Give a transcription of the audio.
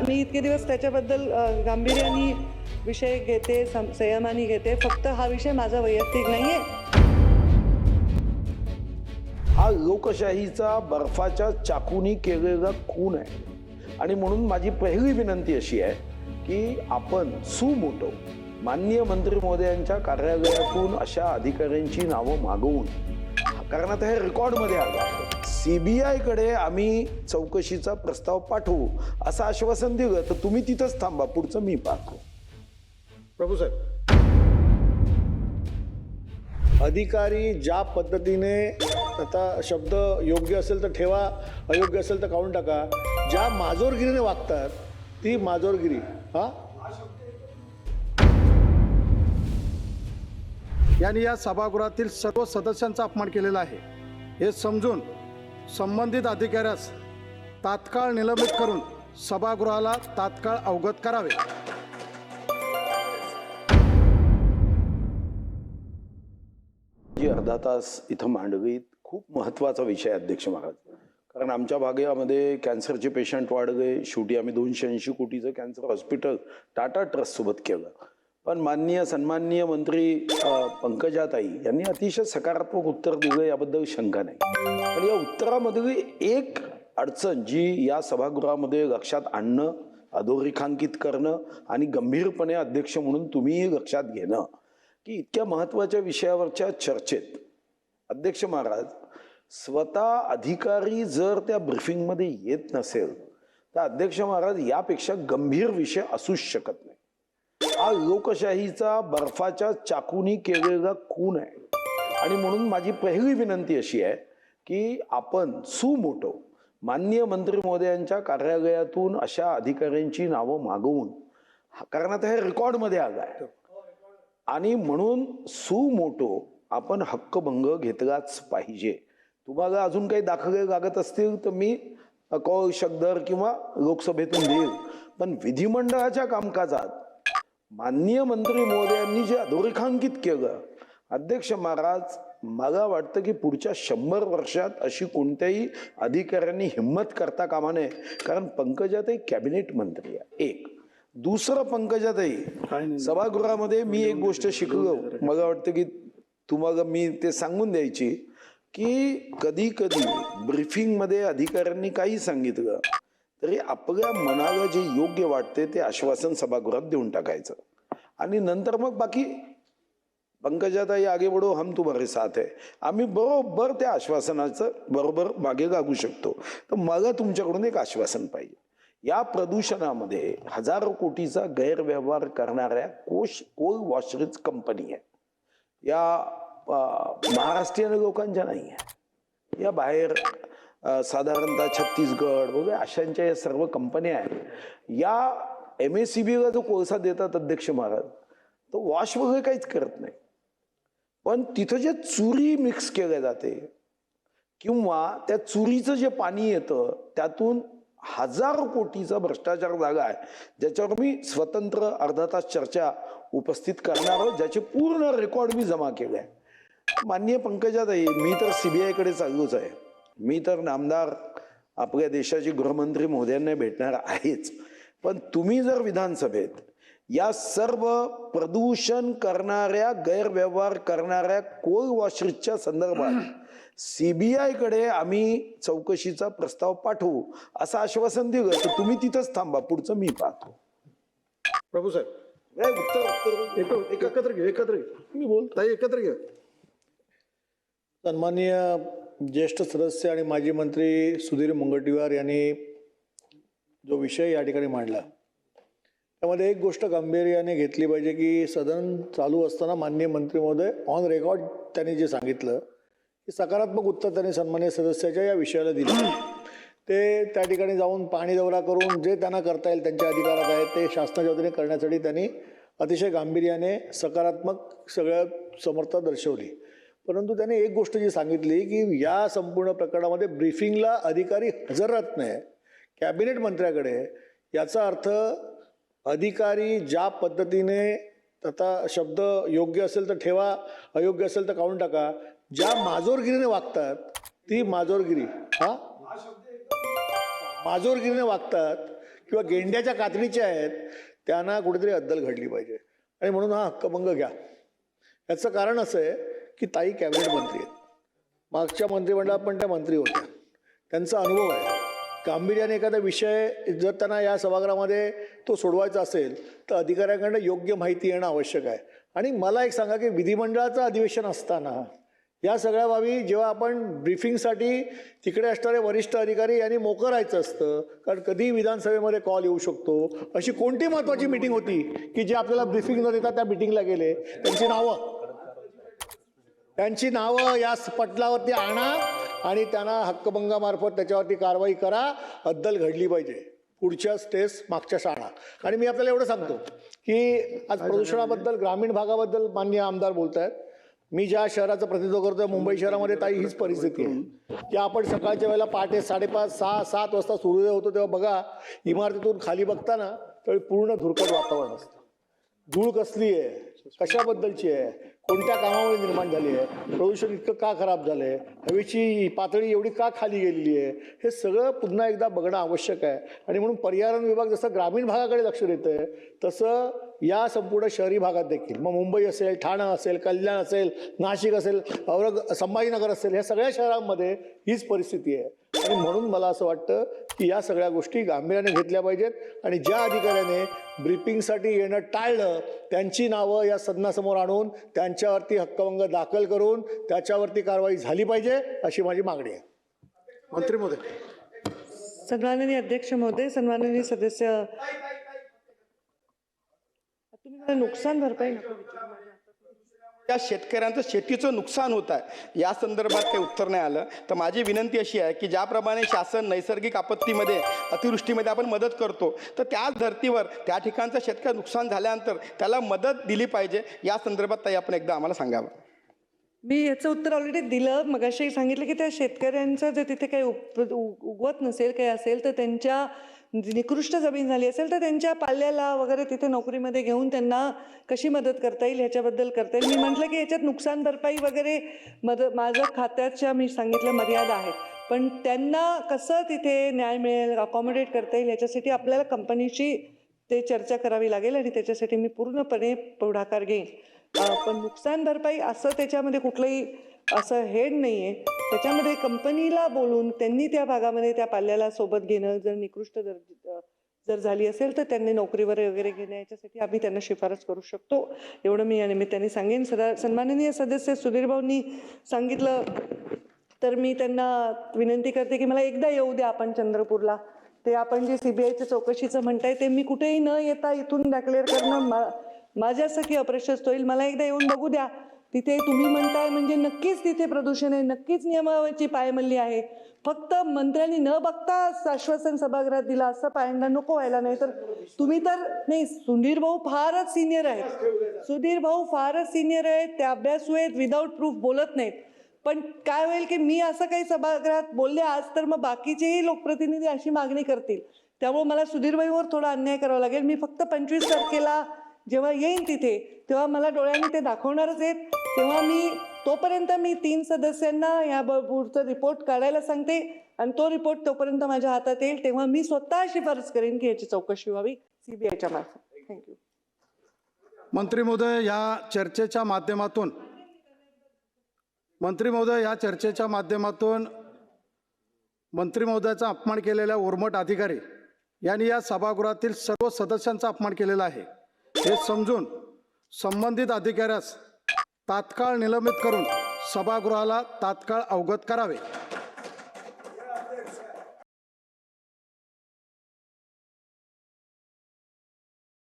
मी इतके दिवस त्याच्याबद्दल गांभीर्याने विषय घेते, संयमाने घेते. फक्त हा विषय माझा वैयक्तिक नाहीये. हा लोकशाहीचा बर्फाच्या चाकूनी केलेला खून आहे आणि म्हणून माझी पहिली विनंती अशी आहे की आपण सुमोटो माननीय मंत्री महोदयांच्या कार्यालयातून अशा अधिकाऱ्यांची नावं मागवून, कारण आता हे रेकॉर्डमध्ये आलं, सीबीआय कडे आम्ही चौकशीचा प्रस्ताव पाठवू असं आश्वासन दिलं तर तुम्ही तिथंच थांबा, पुढचं मी पाहतो. प्रभू साहेब, अधिकारी ज्या पद्धतीने, आता शब्द योग्य असेल तर ठेवा, अयोग्य असेल तर काढून टाका, ज्या माजोरगिरीने वागतात ती माजोरगिरी. हा, यांनी या सभागृहातील सर्व सदस्यांचा अपमान केलेला आहे हे समजून संबंधित अधिकाऱ्यास तात्काळ निलंबित करून सभागृहाला तात्काळ अवगत करावे. जी अर्धा तास इथं मांडवीत खूप महत्त्वाचा विषय आहे अध्यक्ष महाराज, कारण आमच्या भागामध्ये कॅन्सरचे पेशंट वाढले. शेवटी आम्ही 280 कोटीचं कॅन्सर हॉस्पिटल टाटा ट्रस्ट सोबत केलं. पण माननीय सन्माननीय मंत्री पंकजाताई यांनी अतिशय सकारात्मक उत्तर दिलं, याबद्दल शंका नाही. पण या उत्तरामध्ये एक अडचण जी या सभागृहामध्ये लक्षात आणणं, अधोरेखांकित करणं आणि गंभीरपणे अध्यक्ष म्हणून तुम्ही लक्षात घेणं की इतक्या महत्त्वाच्या विषयावरच्या चर्चेत अध्यक्ष महाराज स्वतः अधिकारी जर त्या ब्रीफिंगमध्ये येत नसेल तर अध्यक्ष महाराज यापेक्षा गंभीर विषय असूच शकत नाही. हा लोकशाहीचा बर्फाच्या चाकूनी केलेला खून आहे आणि म्हणून माझी पहिली विनंती अशी आहे की आपण सुमोटो माननीय मंत्री महोदयांच्या कार्यालयातून अशा अधिकाऱ्यांची नावं मागवून, कारण आता हे रेकॉर्डमध्ये आलं आहे, आणि म्हणून सुमोटो आपण हक्कभंग घेतलाच पाहिजे. तुम्हाला अजून काही दाखले लागत असतील तर मी कॉल शब्दर किंवा लोकसभेतून देईल, पण विधिमंडळाच्या कामकाजात माननीय मंत्री महोदयांनी जे अधोरेखांकित केलं, अध्यक्ष महाराज मला वाटतं की पुढच्या 100 वर्षात अशी कोणत्याही अधिकाऱ्यांनी हिम्मत करता कामा नये. कारण पंकजाताई कॅबिनेट मंत्री आहे. एक दुसरं, पंकजाताई सभागृहामध्ये मी एक गोष्ट शिकलो, मला वाटतं की तुम्हाला मी ते सांगून द्यायची की कधी कधी ब्रीफिंगमध्ये अधिकाऱ्यांनी काही सांगितलं तरी आपल्या मनाला जे योग्य वाटते ते आश्वासन सभागृहात देऊन टाकायचं आणि नंतर मग बाकी पंकजाताई आगे बढो, हम तुम्हारे साथ है, आम्ही बरोबर त्या आश्वासनाचं बरोबर मागे लागू शकतो. तर मला तुमच्याकडून एक आश्वासन पाहिजे. या प्रदूषणामध्ये हजारो कोटीचा गैरव्यवहार करणाऱ्या कोल वॉशरीज कंपनी आहे. या महाराष्ट्रीयन लोकांच्या नाही आहे, या बाहेर साधारणतः छत्तीसगड वगैरे अशांच्या या सर्व कंपन्या आहेत. या MSCBला जो कोळसा देतात अध्यक्ष महाराज, तो वॉश वगैरे काहीच करत नाही, पण तिथं जे चुरी मिक्स केले जाते किंवा त्या चुरीचं जे पाणी येतं त्यातून हजारो कोटीचा भ्रष्टाचार झाला आहे, ज्याच्यावर मी स्वतंत्र अर्धा तास चर्चा उपस्थित करणार आहोत, ज्याचे पूर्ण रेकॉर्ड मी जमा केले आहे. माननीय पंकजाताई, मी तर CBI कडे चाललोच आहे, मी तर नामदार आपल्या देशाचे गृहमंत्री महोदयांना भेटणार आहेच, पण तुम्ही जर विधानसभेत या सर्व प्रदूषण करणाऱ्या, गैरव्यवहार करणाऱ्या कोल वॉशरीजच्या संदर्भात CBI कडे आम्ही चौकशीचा प्रस्ताव पाठवू असं आश्वासन दिलं तर तुम्ही तिथंच थांबा, पुढचं मी पाहतो. प्रभू साहेब, एकत्र घे, मी बोलतो एकत्र घे. सन्माननीय ज्येष्ठ सदस्य आणि माजी मंत्री सुधीर मुनगंटीवार यांनी जो विषय या ठिकाणी मांडला त्यामध्ये एक गोष्ट गांभीर्याने घेतली पाहिजे की सदन चालू असताना माननीय मंत्री महोदय ऑन रेकॉर्ड त्यांनी जे सांगितलं की सकारात्मक उत्तर त्यांनी सन्माननीय सदस्याच्या या विषयाला दिलं. ते त्या ठिकाणी जाऊन पाणी दौरा करून जे त्यांना करता येईल त्यांच्या अधिकारात आहे ते शासनाच्या वतीने करण्यासाठी त्यांनी अतिशय गांभीर्याने सकारात्मक सगळ्या समर्थता दर्शवली. परंतु त्याने एक गोष्ट जी सांगितली की या संपूर्ण प्रकरणामध्ये ब्रीफिंगला अधिकारी हजर राहत नाही कॅबिनेट मंत्र्याकडे, याचा अर्थ अधिकारी ज्या पद्धतीने, आता शब्द योग्य असेल तर ठेवा, अयोग्य असेल तर काढून टाका, ज्या माजोरगिरीने वागतात ती माजोरगिरी. हा, माजोरगिरीने वागतात किंवा गेंड्याच्या कातडीचे आहेत त्यांना कुठेतरी अद्दल घडली पाहिजे. आणि म्हणून हा हक्कभंग घ्या. याचं कारण असं आहे की ताई कॅबिनेट मंत्री आहेत, मागच्या मंत्रिमंडळात पण त्या मंत्री होत्या, त्यांचा अनुभव आहे. गांभीर्याने एखादा विषय जर त्यांना या सभागृहामध्ये तो सोडवायचा असेल तर अधिकाऱ्यांकडनं योग्य माहिती येणं आवश्यक आहे. आणि मला एक सांगा की विधिमंडळाचं अधिवेशन असताना या सगळ्या बाबी जेव्हा आपण ब्रीफिंगसाठी तिकडे असणारे वरिष्ठ अधिकारी यांनी मोकं राहायचं असतं, कारण कधीही विधानसभेमध्ये कॉल येऊ शकतो. अशी कोणती महत्त्वाची मीटिंग होती की जे आपल्याला ब्रीफिंग न देता त्या मीटिंगला गेले? त्यांची नावं या पटलावरती आणा आणि त्यांना हक्कभंगामार्फत त्याच्यावरती कारवाई करा. अद्दल घडली पाहिजे. पुढच्या स्टेज मागच्या शाळा. आणि मी आपल्याला एवढं सांगतो की आज प्रदूषणाबद्दल ग्रामीण भागाबद्दल माननीय आमदार बोलत आहेत. मी ज्या शहराचं प्रतिनिधित्व करतोय मुंबई शहरामध्ये ताई हीच परिस्थिती आहे की आपण सकाळच्या वेळेला पहाटे 5:30, 6, 7 वाजता सूर्योदय होतो तेव्हा बघा इमारतीतून खाली बघताना त्यावेळी पूर्ण धुरकट वातावरण असतं. धूळ कसली आहे, कशाबद्दलची आहे, कोणत्या कामामुळे निर्माण झाली आहे, प्रदूषण इतकं का खराब झालं आहे, हवेची पातळी एवढी का खाली गेलेली आहे, हे सगळं पुन्हा एकदा बघणं आवश्यक आहे. आणि म्हणून पर्यावरण विभाग जसं ग्रामीण भागाकडे लक्ष देत आहे तसं या संपूर्ण शहरी भागात देखील, मग मुंबई असेल, ठाणा असेल, कल्याण असेल, नाशिक असेल, संभाजीनगर असेल, ह्या सगळ्या शहरांमध्ये हीच परिस्थिती आहे. आणि म्हणून मला असं वाटतं की या सगळ्या गोष्टी गांभीर्याने घेतल्या पाहिजेत. आणि ज्या अधिकाऱ्याने ब्रीफिंगसाठी येणं टाळलं त्यांची नावं या सदनासमोर आणून त्यांच्यावरती हक्कभंग दाखल करून त्याच्यावरती कारवाई झाली पाहिजे अशी माझी मागणी आहे. मंत्री महोदय. सन्माननीय अध्यक्ष महोदय, सन्माननीय सदस्य, तुम्ही मला नुकसान भरपाई नको विचारू. त्या शेतकऱ्यांचं शेतीचं नुकसान होत आहे या संदर्भात काही उत्तर नाही आलं. तर माझी विनंती अशी आहे की ज्याप्रमाणे शासन नैसर्गिक आपत्तीमध्ये अतिवृष्टीमध्ये आपण मदत करतो तर त्याच धर्तीवर त्या ठिकाणचं शेतकरी नुकसान झाल्यानंतर त्याला मदत दिली पाहिजे. या संदर्भात ताई आपण एकदा आम्हाला सांगावं. मी याचं उत्तर ऑलरेडी दिलं. मगाशी सांगितलं की त्या शेतकऱ्यांचं जर तिथे काही उगवत नसेल काही असेल तर त्यांच्या निकृष्ट जमीन झाली असेल तर त्यांच्या पाल्याला वगैरे तिथे नोकरीमध्ये घेऊन त्यांना कशी मदत करता येईल ह्याच्याबद्दल करता येईल. मी म्हटलं की याच्यात नुकसान भरपाई वगैरे माझं खात्याच्या मी सांगितलं मर्यादा आहेत, पण त्यांना कसं तिथे न्याय मिळेल, अकॉमोडेट करता येईल याच्यासाठी आपल्याला कंपनीशी ते चर्चा करावी लागेल आणि त्याच्यासाठी मी पूर्णपणे पुढाकार घेईन. पण नुकसान भरपाई असं त्याच्यामध्ये कुठलंही असं हेड नाही आहे. त्याच्यामध्ये कंपनीला बोलून त्यांनी त्या भागामध्ये त्या पाल्याला सोबत घेणं, जर निकृष्ट जर झाली असेल तर त्यांनी नोकरीवर वगैरे घेणं याच्यासाठी आम्ही त्यांना शिफारस करू शकतो. एवढं मी या निमित्ताने सांगेन. सन्माननीय सदस्य सुधीर भाऊंनी सांगितलं तर मी त्यांना विनंती करते की मला एकदा येऊ द्या आपण चंद्रपूरला. ते आपण जे CBIच्या चौकशीचं म्हणताय ते मी कुठेही न येता इथून डिक्लेअर करणं माझ्यासाठी अप्रशस्त होईल. मला एकदा येऊन बघू द्या. तिथे तुम्ही म्हणताय म्हणजे नक्कीच तिथे प्रदूषण आहे, नक्कीच नियमावलीची पायमल्ली आहे. फक्त मंत्र्यांनी न बघता आश्वासन सभागृहात दिलं असं पाहायला नको व्हायला. नाही तर तुम्ही तर नाही, सुधीर भाऊ फारच सिनियर आहेत, सुधीर भाऊ फारच सिनियर आहेत, ते अभ्यासू आहेत, विदाऊट प्रूफ बोलत नाहीत. पण काय होईल की मी असं काही सभागृहात बोलले आज तर मग बाकीचेही लोकप्रतिनिधी अशी मागणी करतील. त्यामुळे मला सुधीर भाईवर थोडा अन्याय करावा लागेल. मी फक्त 25 तारखेला जेव्हा येईन तिथे तेव्हा मला डोळ्यांनी ते दाखवणारच आहेत. तेव्हा तोपर्यंत मी 3 सदस्यांना या पुढचा रिपोर्ट काढायला सांगते आणि तो रिपोर्ट तोपर्यंत माझ्या हातात येईल तेव्हा मी स्वतः शिफारस करेन की याची चौकशी व्हावी CBIच्या मार्फत. थँक्यू. मंत्री महोदय, या चर्चेच्या माध्यमातून मंत्री महोदयाचा अपमान केलेल्या उर्मट अधिकारी यांनी या सभागृहातील सर्व सदस्यांचा अपमान केलेला आहे हे समजून संबंधित अधिकाऱ्यास तात्काळ निलंबित करून सभागृहाला तात्काळ अवगत करावे.